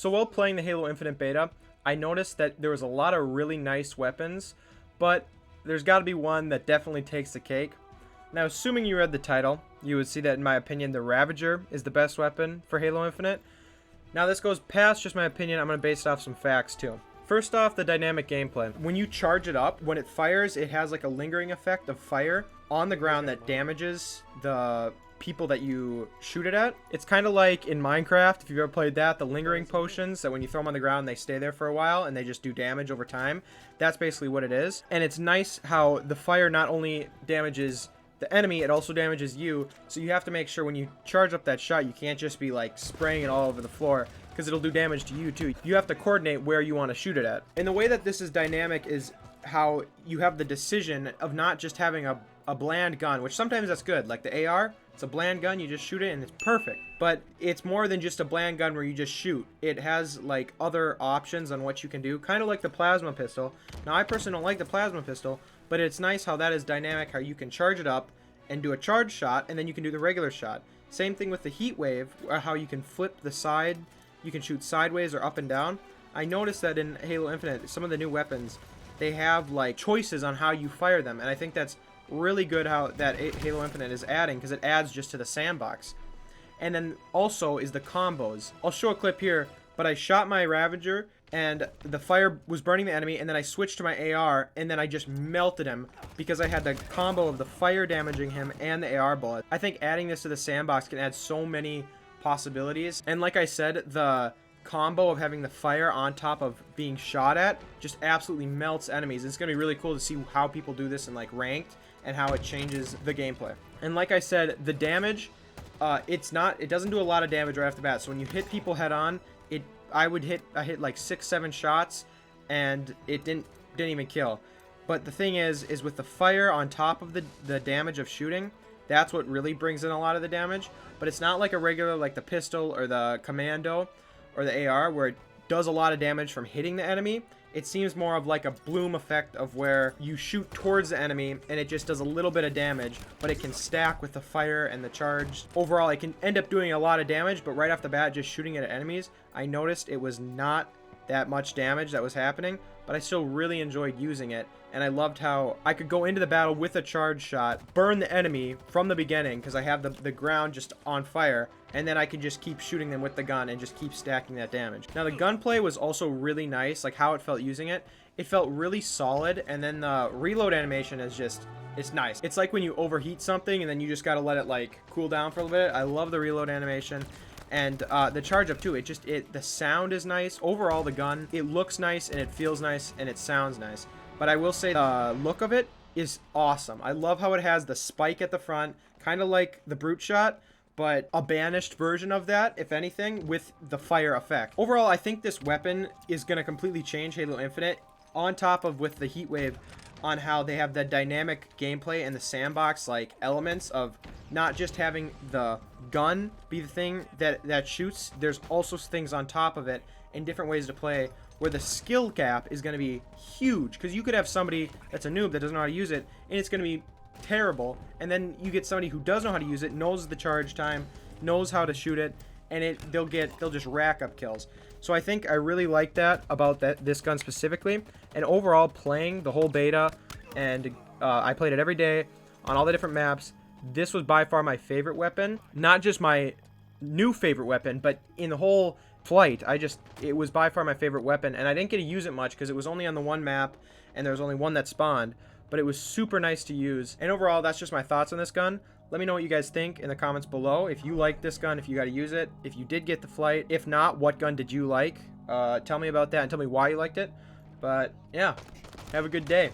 So while playing the Halo Infinite beta, I noticed that there was a lot of really nice weapons, but there's got to be one that definitely takes the cake. Now, assuming you read the title, you would see that in my opinion the Ravager is the best weapon for Halo Infinite. Now this goes past just my opinion, I'm going to base it off some facts too. First off, the dynamic gameplay. When you charge it up, when it fires, it has like a lingering effect of fire on the ground that damages the people that you shoot it at. It's kind of like in Minecraft, if you've ever played that, the lingering potions that when you throw them on the ground, they stay there for a while and they just do damage over time. That's basically what it is. And it's nice how the fire not only damages the enemy, it also damages you. So you have to make sure when you charge up that shot, you can't just be like spraying it all over the floor, because it'll do damage to you too. You have to coordinate where you want to shoot it at. And the way that this is dynamic is how you have the decision of not just having a bland gun, which sometimes that's good, like the AR. It's a bland gun, you just shoot it and it's perfect. But it's more than just a bland gun where you just shoot. It has like other options on what you can do, kind of like the plasma pistol. Now I personally don't like the plasma pistol, but it's nice how that is dynamic, how you can charge it up and do a charge shot, and then you can do the regular shot. Same thing with the heat wave, how you can flip the side, you can shoot sideways or up and down. I noticed that in Halo Infinite, some of the new weapons, they have like choices on how you fire them, and I think that's really good how that Halo Infinite is adding, because it adds just to the sandbox. And then also is the combos. I'll show a clip here, but I shot my Ravager and the fire was burning the enemy, and then I switched to my AR and then I just melted him because I had the combo of the fire damaging him and the AR bullet. I think adding this to the sandbox can add so many possibilities. And like I said, the combo of having the fire on top of being shot at just absolutely melts enemies. It's gonna be really cool to see how people do this in like ranked and how it changes the gameplay. And like I said, the damage, it doesn't do a lot of damage right off the bat. So when you hit people head on, I hit like 6-7 shots and it didn't even kill. But the thing is with the fire on top of the damage of shooting, that's what really brings in a lot of the damage. But it's not like a regular, like the pistol or the commando or the AR, where it does a lot of damage from hitting the enemy. It seems more of like a bloom effect of where you shoot towards the enemy and it just does a little bit of damage, but it can stack with the fire and the charge. Overall, it can end up doing a lot of damage, but right off the bat, just shooting it at enemies, I noticed it was not that much damage that was happening, but I still really enjoyed using it. And I loved how I could go into the battle with a charge shot, burn the enemy from the beginning because I have the ground just on fire, and then I could just keep shooting them with the gun and just keep stacking that damage. Now the gunplay was also really nice, like how it felt using it. It felt really solid, and then the reload animation is just, it's nice. It's like when you overheat something and then you just gotta let it like cool down for a little bit. I love the reload animation. And the charge up too, the sound is nice. Overall, the gun, it looks nice and it feels nice and it sounds nice. But I will say the look of it is awesome. I love how it has the spike at the front, kind of like the Brute Shot, but a banished version of that, if anything, with the fire effect. Overall, I think this weapon is going to completely change Halo Infinite, on top of with the heat wave, on how they have the dynamic gameplay and the sandbox like elements of not just having the gun be the thing that shoots. There's also things on top of it and different ways to play, where the skill gap is going to be huge, because you could have somebody that's a noob that doesn't know how to use it and it's going to be terrible, and then you get somebody who does know how to use it, knows the charge time, knows how to shoot it, and they'll just rack up kills. So I think I really like that about this gun specifically. And overall, playing the whole beta, and I played it every day on all the different maps, this was by far my favorite weapon. Not just my new favorite weapon, but in the whole flight, it was by far my favorite weapon. And I didn't get to use it much because it was only on the one map and there was only one that spawned, but it was super nice to use. And overall, that's just my thoughts on this gun. Let me know what you guys think in the comments below. If you like this gun, if you got to use it, if you did get the flight. If not, what gun did you like? Tell me about that and tell me why you liked it. But yeah, have a good day.